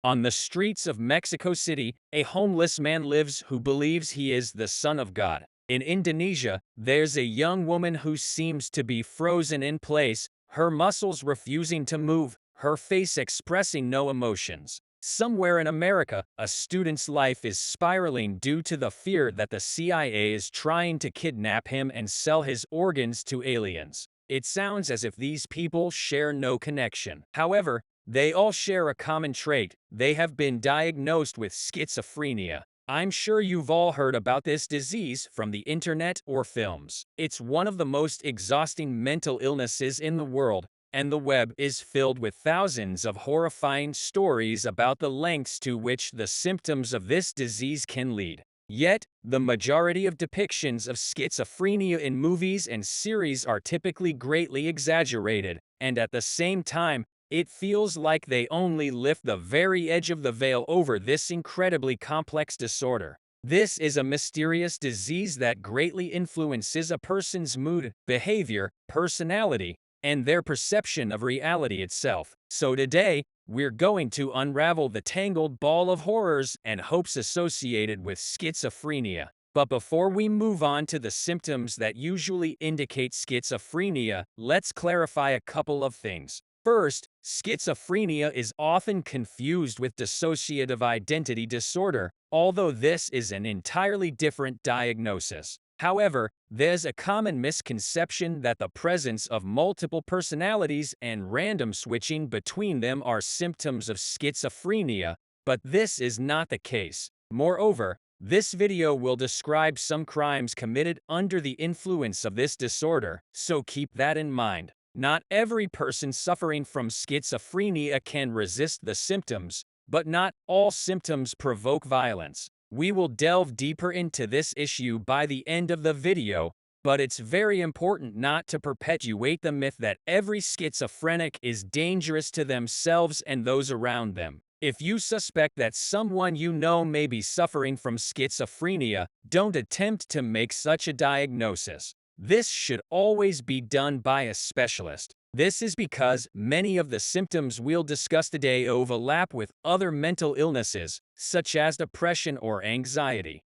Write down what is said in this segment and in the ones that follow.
On the streets of Mexico City, a homeless man lives who believes he is the son of God. In Indonesia, there's a young woman who seems to be frozen in place, her muscles refusing to move, her face expressing no emotions. Somewhere in America, a student's life is spiraling due to the fear that the CIA is trying to kidnap him and sell his organs to aliens. It sounds as if these people share no connection. However, they all share a common trait: they have been diagnosed with schizophrenia. I'm sure you've all heard about this disease from the internet or films. It's one of the most exhausting mental illnesses in the world, and the web is filled with thousands of horrifying stories about the lengths to which the symptoms of this disease can lead. Yet, the majority of depictions of schizophrenia in movies and series are typically greatly exaggerated, and at the same time, it feels like they only lift the very edge of the veil over this incredibly complex disorder. This is a mysterious disease that greatly influences a person's mood, behavior, personality, and their perception of reality itself. So today, we're going to unravel the tangled ball of horrors and hopes associated with schizophrenia. But before we move on to the symptoms that usually indicate schizophrenia, let's clarify a couple of things. First, schizophrenia is often confused with dissociative identity disorder, although this is an entirely different diagnosis. However, there's a common misconception that the presence of multiple personalities and random switching between them are symptoms of schizophrenia, but this is not the case. Moreover, this video will describe some crimes committed under the influence of this disorder, so keep that in mind. Not every person suffering from schizophrenia can resist the symptoms, but not all symptoms provoke violence. We will delve deeper into this issue by the end of the video, but it's very important not to perpetuate the myth that every schizophrenic is dangerous to themselves and those around them. If you suspect that someone you know may be suffering from schizophrenia, don't attempt to make such a diagnosis. This should always be done by a specialist. This is because many of the symptoms we'll discuss today overlap with other mental illnesses, such as depression or anxiety.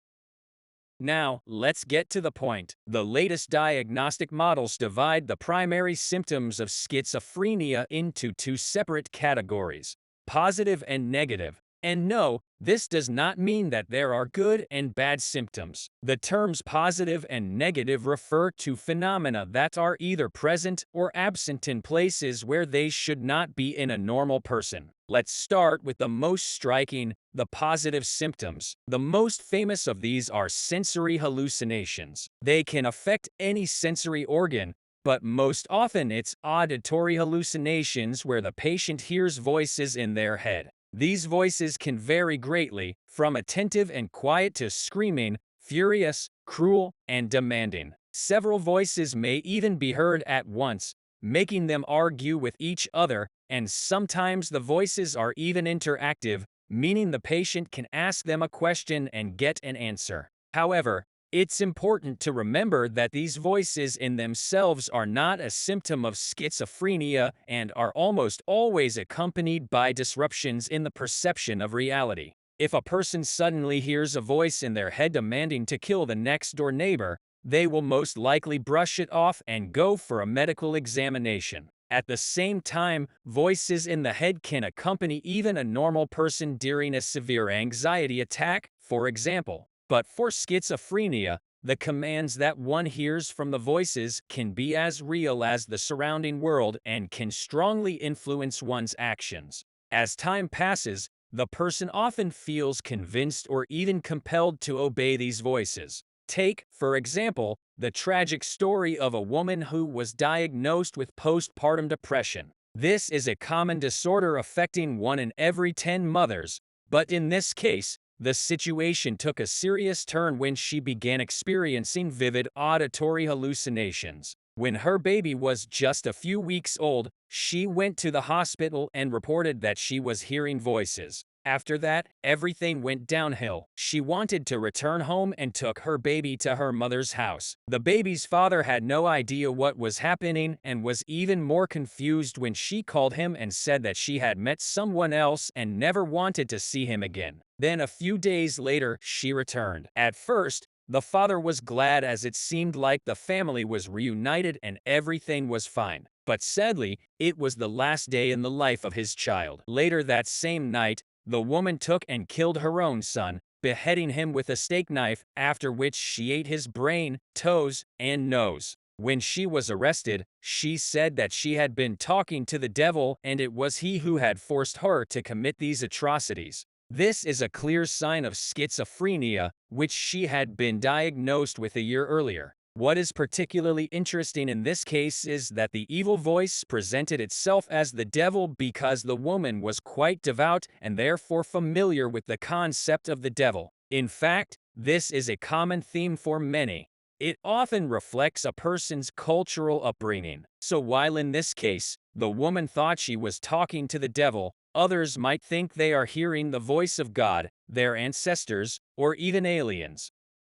Now, let's get to the point. The latest diagnostic models divide the primary symptoms of schizophrenia into two separate categories: positive and negative. And no, this does not mean that there are good and bad symptoms. The terms positive and negative refer to phenomena that are either present or absent in places where they should not be in a normal person. Let's start with the most striking, the positive symptoms. The most famous of these are sensory hallucinations. They can affect any sensory organ, but most often it's auditory hallucinations where the patient hears voices in their head. These voices can vary greatly, from attentive and quiet to screaming, furious, cruel, and demanding. Several voices may even be heard at once, making them argue with each other, and sometimes the voices are even interactive, meaning the patient can ask them a question and get an answer. However, it's important to remember that these voices in themselves are not a symptom of schizophrenia and are almost always accompanied by disruptions in the perception of reality. If a person suddenly hears a voice in their head demanding to kill the next-door neighbor, they will most likely brush it off and go for a medical examination. At the same time, voices in the head can accompany even a normal person during a severe anxiety attack, for example. But for schizophrenia, the commands that one hears from the voices can be as real as the surrounding world and can strongly influence one's actions. As time passes, the person often feels convinced or even compelled to obey these voices. Take, for example, the tragic story of a woman who was diagnosed with postpartum depression. This is a common disorder affecting 1 in every 10 mothers, but in this case, the situation took a serious turn when she began experiencing vivid auditory hallucinations. When her baby was just a few weeks old, she went to the hospital and reported that she was hearing voices. After that, everything went downhill. She wanted to return home and took her baby to her mother's house. The baby's father had no idea what was happening and was even more confused when she called him and said that she had met someone else and never wanted to see him again. Then a few days later, she returned. At first, the father was glad as it seemed like the family was reunited and everything was fine. But sadly, it was the last day in the life of his child. Later that same night, the woman took and killed her own son, beheading him with a steak knife, after which she ate his brain, toes, and nose. When she was arrested, she said that she had been talking to the devil and it was he who had forced her to commit these atrocities. This is a clear sign of schizophrenia, which she had been diagnosed with a year earlier. What is particularly interesting in this case is that the evil voice presented itself as the devil because the woman was quite devout and therefore familiar with the concept of the devil. In fact, this is a common theme for many. It often reflects a person's cultural upbringing. So while in this case, the woman thought she was talking to the devil, others might think they are hearing the voice of God, their ancestors, or even aliens.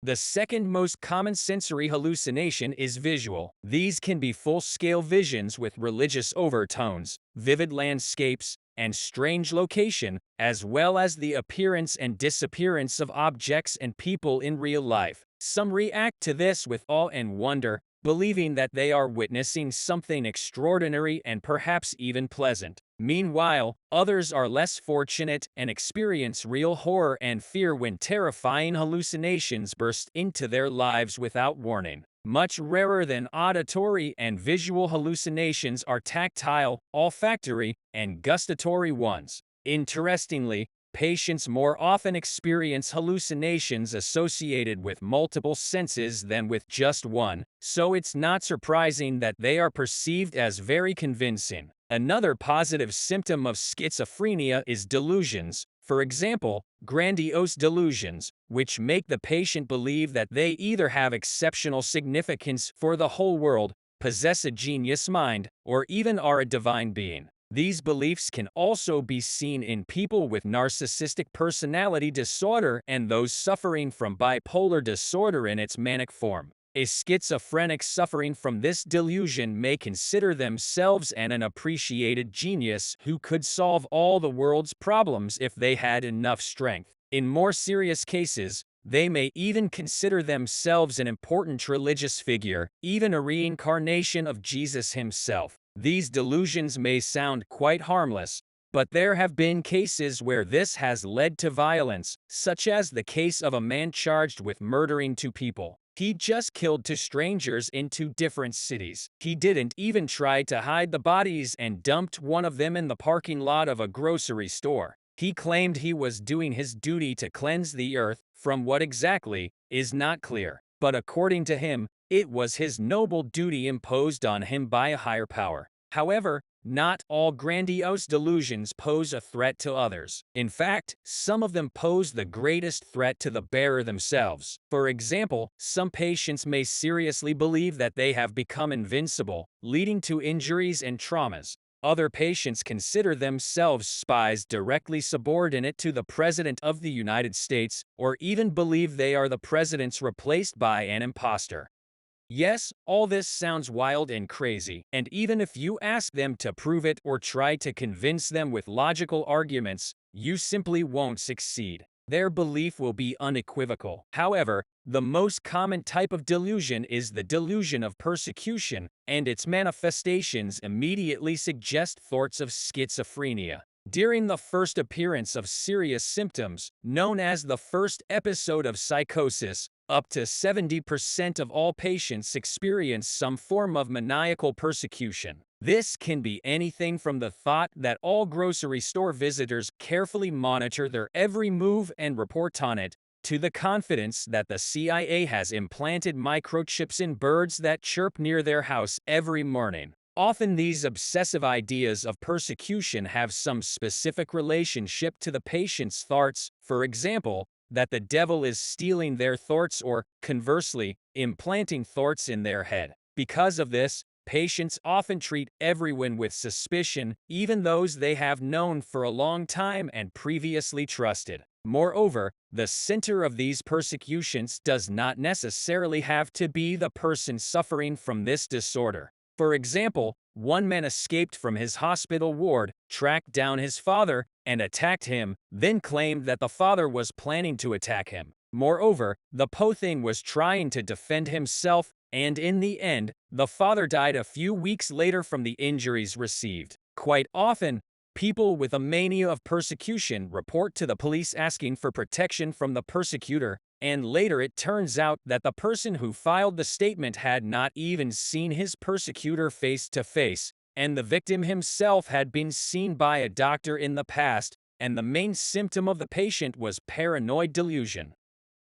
The second most common sensory hallucination is visual. These can be full-scale visions with religious overtones, vivid landscapes, and strange location, as well as the appearance and disappearance of objects and people in real life. Some react to this with awe and wonder, believing that they are witnessing something extraordinary and perhaps even pleasant. Meanwhile, others are less fortunate and experience real horror and fear when terrifying hallucinations burst into their lives without warning. Much rarer than auditory and visual hallucinations are tactile, olfactory, and gustatory ones. Interestingly, patients more often experience hallucinations associated with multiple senses than with just one, so it's not surprising that they are perceived as very convincing. Another positive symptom of schizophrenia is delusions, for example, grandiose delusions, which make the patient believe that they either have exceptional significance for the whole world, possess a genius mind, or even are a divine being. These beliefs can also be seen in people with narcissistic personality disorder and those suffering from bipolar disorder in its manic form. A schizophrenic suffering from this delusion may consider themselves an unappreciated genius who could solve all the world's problems if they had enough strength. In more serious cases, they may even consider themselves an important religious figure, even a reincarnation of Jesus himself. These delusions may sound quite harmless, but there have been cases where this has led to violence, such as the case of a man charged with murdering two people. He just killed two strangers in two different cities. He didn't even try to hide the bodies and dumped one of them in the parking lot of a grocery store. He claimed he was doing his duty to cleanse the earth, from what exactly is not clear. But according to him, it was his noble duty imposed on him by a higher power. However, not all grandiose delusions pose a threat to others. In fact, some of them pose the greatest threat to the bearer themselves. For example, some patients may seriously believe that they have become invincible, leading to injuries and traumas. Other patients consider themselves spies directly subordinate to the President of the United States, or even believe they are the president's replaced by an imposter. Yes, all this sounds wild and crazy, and even if you ask them to prove it or try to convince them with logical arguments, you simply won't succeed. Their belief will be unequivocal. However, the most common type of delusion is the delusion of persecution, and its manifestations immediately suggest thoughts of schizophrenia. During the first appearance of serious symptoms, known as the first episode of psychosis, up to 70% of all patients experience some form of maniacal persecution. This can be anything from the thought that all grocery store visitors carefully monitor their every move and report on it, to the confidence that the CIA has implanted microchips in birds that chirp near their house every morning. Often these obsessive ideas of persecution have some specific relationship to the patient's thoughts, for example, that the devil is stealing their thoughts or, conversely, implanting thoughts in their head. Because of this, Patients often treat everyone with suspicion, even those they have known for a long time and previously trusted. Moreover, the center of these persecutions does not necessarily have to be the person suffering from this disorder. For example, one man escaped from his hospital ward, tracked down his father, and attacked him, then claimed that the father was planning to attack him. Moreover, the Pothain was trying to defend himself, and in the end, the father died a few weeks later from the injuries received. Quite often, people with a mania of persecution report to the police asking for protection from the persecutor, and later it turns out that the person who filed the statement had not even seen his persecutor face to face, and the victim himself had been seen by a doctor in the past, and the main symptom of the patient was paranoid delusion.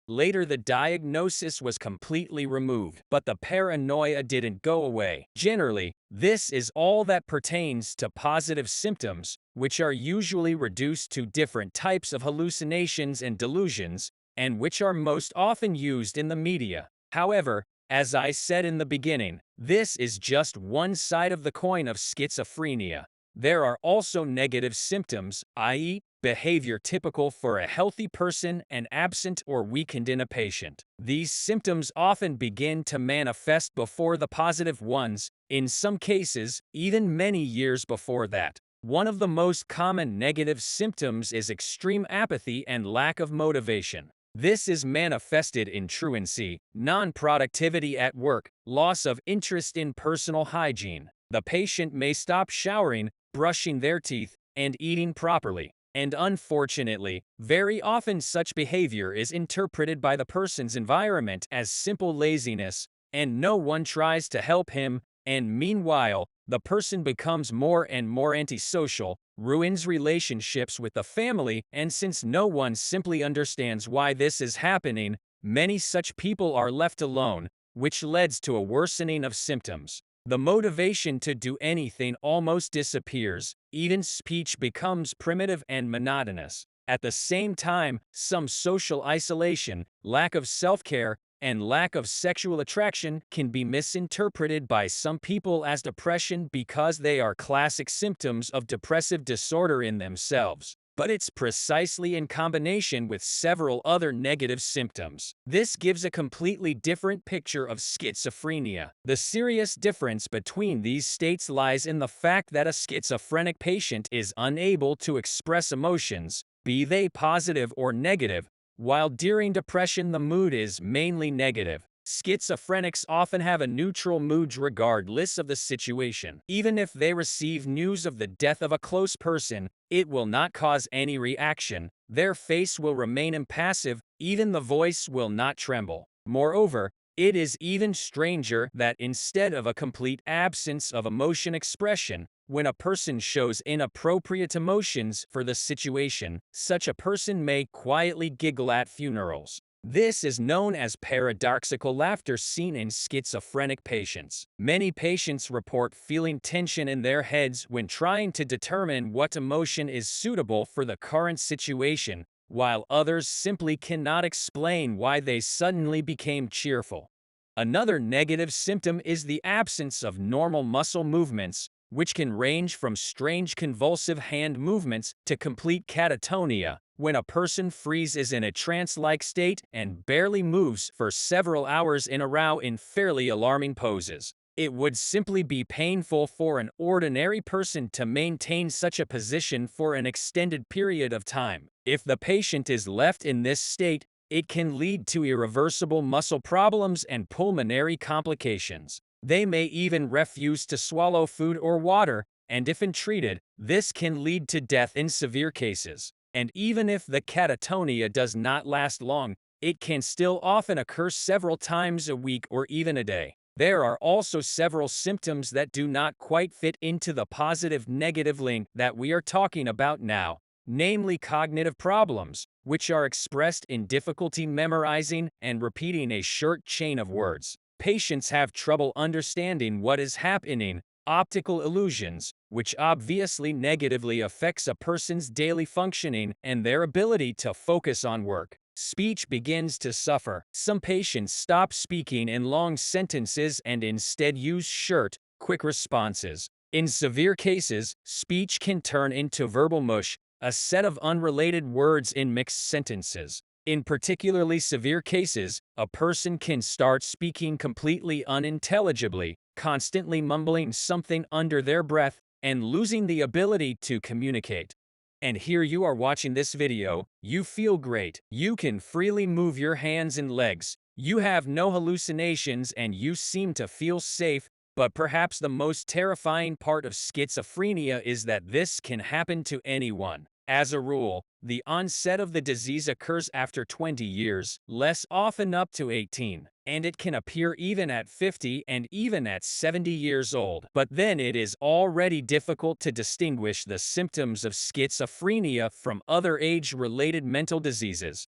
Later, the diagnosis was completely removed, but the paranoia didn't go away. Generally, this is all that pertains to positive symptoms, which are usually reduced to different types of hallucinations and delusions, and which are most often used in the media. However, as I said in the beginning, this is just one side of the coin of schizophrenia. There are also negative symptoms, i.e., behavior typical for a healthy person and absent or weakened in a patient. These symptoms often begin to manifest before the positive ones, in some cases, even many years before that. One of the most common negative symptoms is extreme apathy and lack of motivation. This is manifested in truancy, non-productivity at work, loss of interest in personal hygiene. The patient may stop showering, brushing their teeth, and eating properly. And unfortunately, very often such behavior is interpreted by the person's environment as simple laziness, and no one tries to help him, and meanwhile, the person becomes more and more antisocial, ruins relationships with the family, and since no one simply understands why this is happening, many such people are left alone, which leads to a worsening of symptoms. The motivation to do anything almost disappears, even speech becomes primitive and monotonous. At the same time, some social isolation, lack of self-care, and lack of sexual attraction can be misinterpreted by some people as depression because they are classic symptoms of depressive disorder in themselves. But it's precisely in combination with several other negative symptoms. This gives a completely different picture of schizophrenia. The serious difference between these states lies in the fact that a schizophrenic patient is unable to express emotions, be they positive or negative, while during depression the mood is mainly negative. Schizophrenics often have a neutral mood regardless of the situation. Even if they receive news of the death of a close person, it will not cause any reaction. Their face will remain impassive, even the voice will not tremble. Moreover, it is even stranger that instead of a complete absence of emotion expression, when a person shows inappropriate emotions for the situation, such a person may quietly giggle at funerals. This is known as paradoxical laughter seen in schizophrenic patients. Many patients report feeling tension in their heads when trying to determine what emotion is suitable for the current situation, while others simply cannot explain why they suddenly became cheerful. Another negative symptom is the absence of normal muscle movements, which can range from strange convulsive hand movements to complete catatonia, when a person freezes in a trance-like state and barely moves for several hours in a row in fairly alarming poses. It would simply be painful for an ordinary person to maintain such a position for an extended period of time. If the patient is left in this state, it can lead to irreversible muscle problems and pulmonary complications. They may even refuse to swallow food or water, and if untreated, this can lead to death in severe cases. And even if the catatonia does not last long, it can still often occur several times a week or even a day. There are also several symptoms that do not quite fit into the positive-negative link that we are talking about now, namely cognitive problems, which are expressed in difficulty memorizing and repeating a short chain of words. Patients have trouble understanding what is happening, optical illusions, which obviously negatively affects a person's daily functioning and their ability to focus on work. Speech begins to suffer. Some patients stop speaking in long sentences and instead use short, quick responses. In severe cases, speech can turn into verbal mush, a set of unrelated words in mixed sentences. In particularly severe cases, a person can start speaking completely unintelligibly, constantly mumbling something under their breath, and losing the ability to communicate. And here you are watching this video, you feel great, you can freely move your hands and legs, you have no hallucinations and you seem to feel safe, but perhaps the most terrifying part of schizophrenia is that this can happen to anyone. As a rule, the onset of the disease occurs after 20 years, less often up to 18, and it can appear even at 50 and even at 70 years old. But then it is already difficult to distinguish the symptoms of schizophrenia from other age-related mental diseases.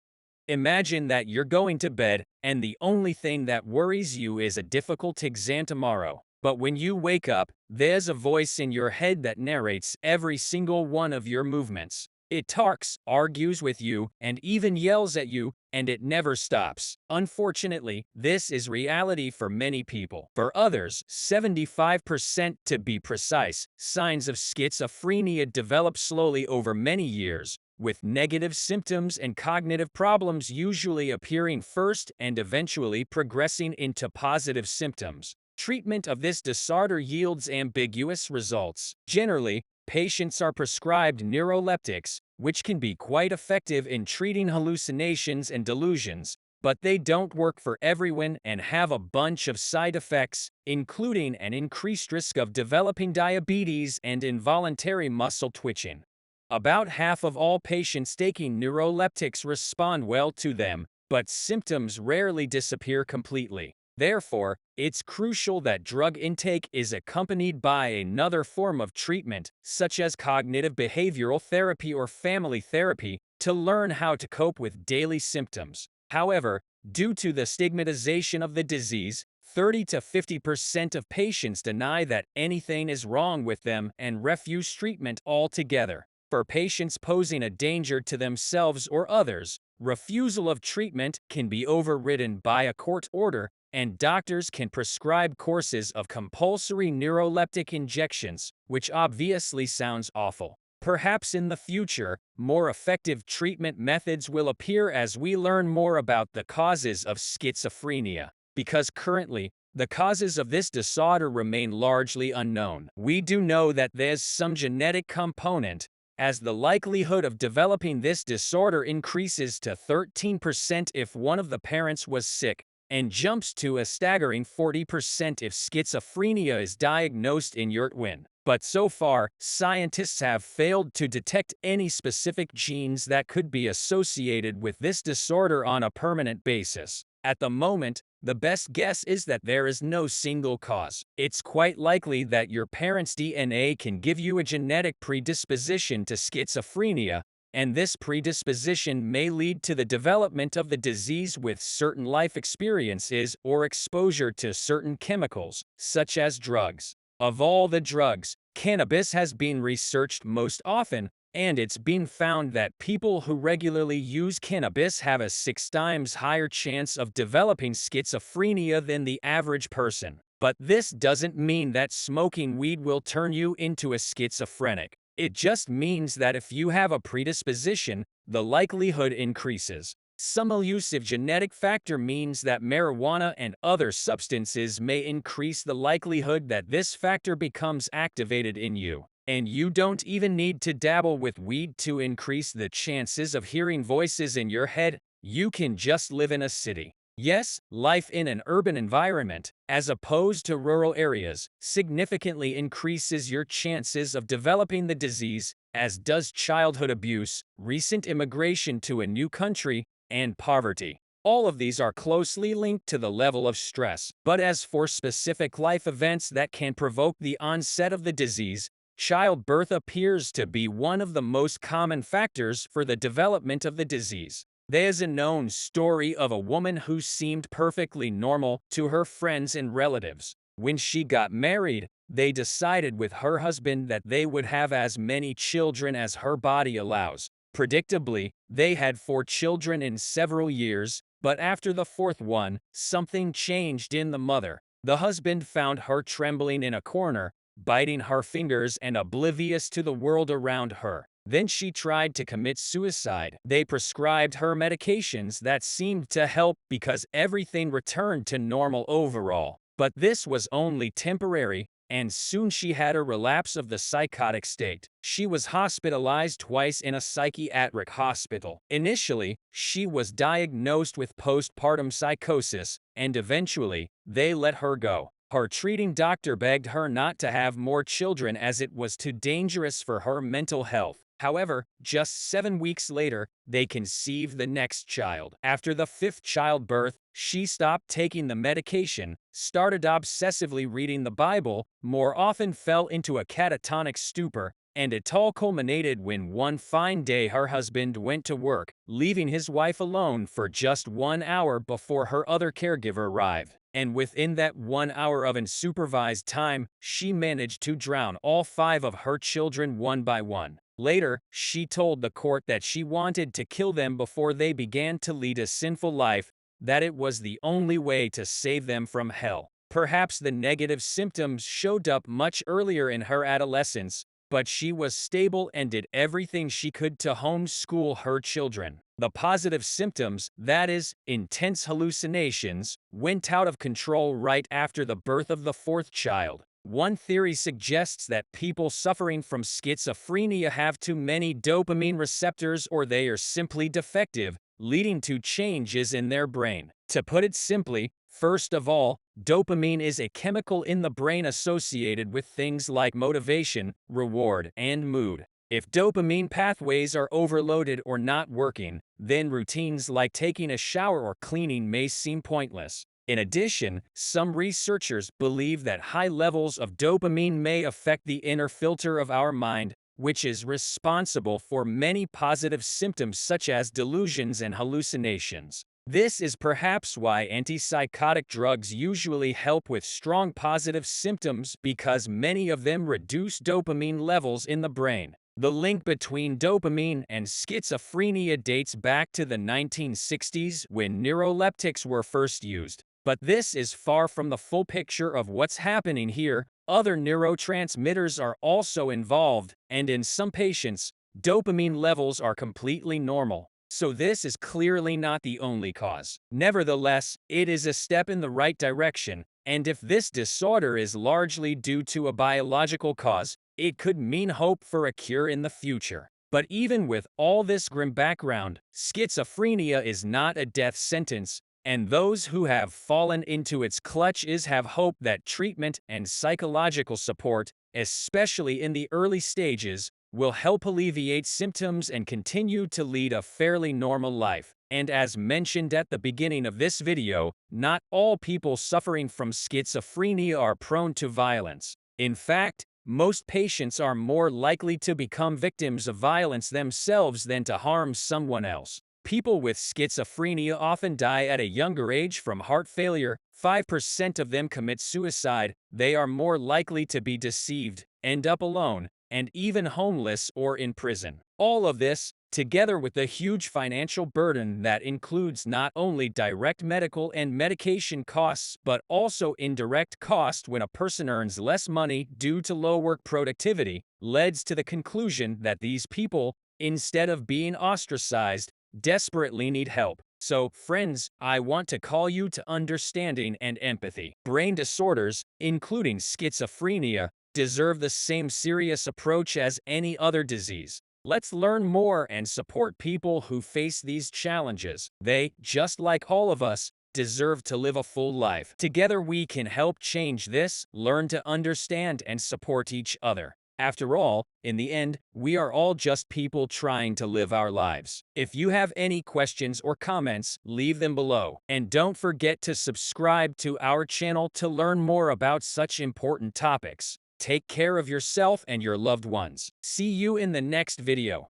Imagine that you're going to bed, and the only thing that worries you is a difficult exam tomorrow. But when you wake up, there's a voice in your head that narrates every single one of your movements. It talks, argues with you, and even yells at you, and it never stops. Unfortunately, this is reality for many people. For others, 75% to be precise, signs of schizophrenia develop slowly over many years, with negative symptoms and cognitive problems usually appearing first and eventually progressing into positive symptoms. Treatment of this disorder yields ambiguous results. Generally, patients are prescribed neuroleptics, which can be quite effective in treating hallucinations and delusions, but they don't work for everyone and have a bunch of side effects, including an increased risk of developing diabetes and involuntary muscle twitching. About half of all patients taking neuroleptics respond well to them, but symptoms rarely disappear completely. Therefore, it's crucial that drug intake is accompanied by another form of treatment, such as cognitive behavioral therapy or family therapy, to learn how to cope with daily symptoms. However, due to the stigmatization of the disease, 30 to 50% of patients deny that anything is wrong with them and refuse treatment altogether. For patients posing a danger to themselves or others, refusal of treatment can be overridden by a court order, and doctors can prescribe courses of compulsory neuroleptic injections, which obviously sounds awful. Perhaps in the future, more effective treatment methods will appear as we learn more about the causes of schizophrenia. Because currently, the causes of this disorder remain largely unknown. We do know that there's some genetic component, as the likelihood of developing this disorder increases to 13% if one of the parents was sick, and jumps to a staggering 40% if schizophrenia is diagnosed in your twin. But so far, scientists have failed to detect any specific genes that could be associated with this disorder on a permanent basis. At the moment, the best guess is that there is no single cause. It's quite likely that your parents' DNA can give you a genetic predisposition to schizophrenia, and this predisposition may lead to the development of the disease with certain life experiences or exposure to certain chemicals, such as drugs. Of all the drugs, cannabis has been researched most often, and it's been found that people who regularly use cannabis have a 6 times higher chance of developing schizophrenia than the average person. But this doesn't mean that smoking weed will turn you into a schizophrenic. It just means that if you have a predisposition, the likelihood increases. Some elusive genetic factor means that marijuana and other substances may increase the likelihood that this factor becomes activated in you. And you don't even need to dabble with weed to increase the chances of hearing voices in your head. You can just live in a city. Yes, life in an urban environment, as opposed to rural areas, significantly increases your chances of developing the disease, as does childhood abuse, recent immigration to a new country, and poverty. All of these are closely linked to the level of stress. But as for specific life events that can provoke the onset of the disease, childbirth appears to be one of the most common factors for the development of the disease. There's a known story of a woman who seemed perfectly normal to her friends and relatives. When she got married, they decided with her husband that they would have as many children as her body allows. Predictably, they had 4 children in several years, but after the 4th one, something changed in the mother. The husband found her trembling in a corner, biting her fingers and oblivious to the world around her. Then she tried to commit suicide. They prescribed her medications that seemed to help because everything returned to normal overall. But this was only temporary, and soon she had a relapse of the psychotic state. She was hospitalized twice in a psychiatric hospital. Initially, she was diagnosed with postpartum psychosis, and eventually, they let her go. Her treating doctor begged her not to have more children as it was too dangerous for her mental health. However, just 7 weeks later, they conceived the next child. After the 5th childbirth, she stopped taking the medication, started obsessively reading the Bible, more often fell into a catatonic stupor, and it all culminated when one fine day her husband went to work, leaving his wife alone for just 1 hour before her other caregiver arrived. And within that 1 hour of unsupervised time, she managed to drown all 5 of her children one by one. Later, she told the court that she wanted to kill them before they began to lead a sinful life, that it was the only way to save them from hell. Perhaps the negative symptoms showed up much earlier in her adolescence, but she was stable and did everything she could to homeschool her children. The positive symptoms, that is, intense hallucinations, went out of control right after the birth of the 4th child. One theory suggests that people suffering from schizophrenia have too many dopamine receptors or they are simply defective, leading to changes in their brain. To put it simply, first of all, dopamine is a chemical in the brain associated with things like motivation, reward, and mood. If dopamine pathways are overloaded or not working, then routines like taking a shower or cleaning may seem pointless. In addition, some researchers believe that high levels of dopamine may affect the inner filter of our mind, which is responsible for many positive symptoms such as delusions and hallucinations. This is perhaps why antipsychotic drugs usually help with strong positive symptoms because many of them reduce dopamine levels in the brain. The link between dopamine and schizophrenia dates back to the 1960s when neuroleptics were first used. But this is far from the full picture of what's happening here. Other neurotransmitters are also involved, and in some patients, dopamine levels are completely normal. So this is clearly not the only cause. Nevertheless, it is a step in the right direction, and if this disorder is largely due to a biological cause, it could mean hope for a cure in the future. But even with all this grim background, schizophrenia is not a death sentence, and those who have fallen into its clutches have hope that treatment and psychological support, especially in the early stages, will help alleviate symptoms and continue to lead a fairly normal life. And as mentioned at the beginning of this video, not all people suffering from schizophrenia are prone to violence. In fact, most patients are more likely to become victims of violence themselves than to harm someone else. People with schizophrenia often die at a younger age from heart failure. 5% of them commit suicide. They are more likely to be deceived, end up alone, and even homeless or in prison. All of this, together with the huge financial burden that includes not only direct medical and medication costs but also indirect costs when a person earns less money due to low work productivity, leads to the conclusion that these people, instead of being ostracized, desperately need help. So, friends, I want to call you to understanding and empathy. Brain disorders, including schizophrenia, deserve the same serious approach as any other disease. Let's learn more and support people who face these challenges. They, just like all of us, deserve to live a full life. Together we can help change this, learn to understand and support each other. After all, in the end, we are all just people trying to live our lives. If you have any questions or comments, leave them below. And don't forget to subscribe to our channel to learn more about such important topics. Take care of yourself and your loved ones. See you in the next video.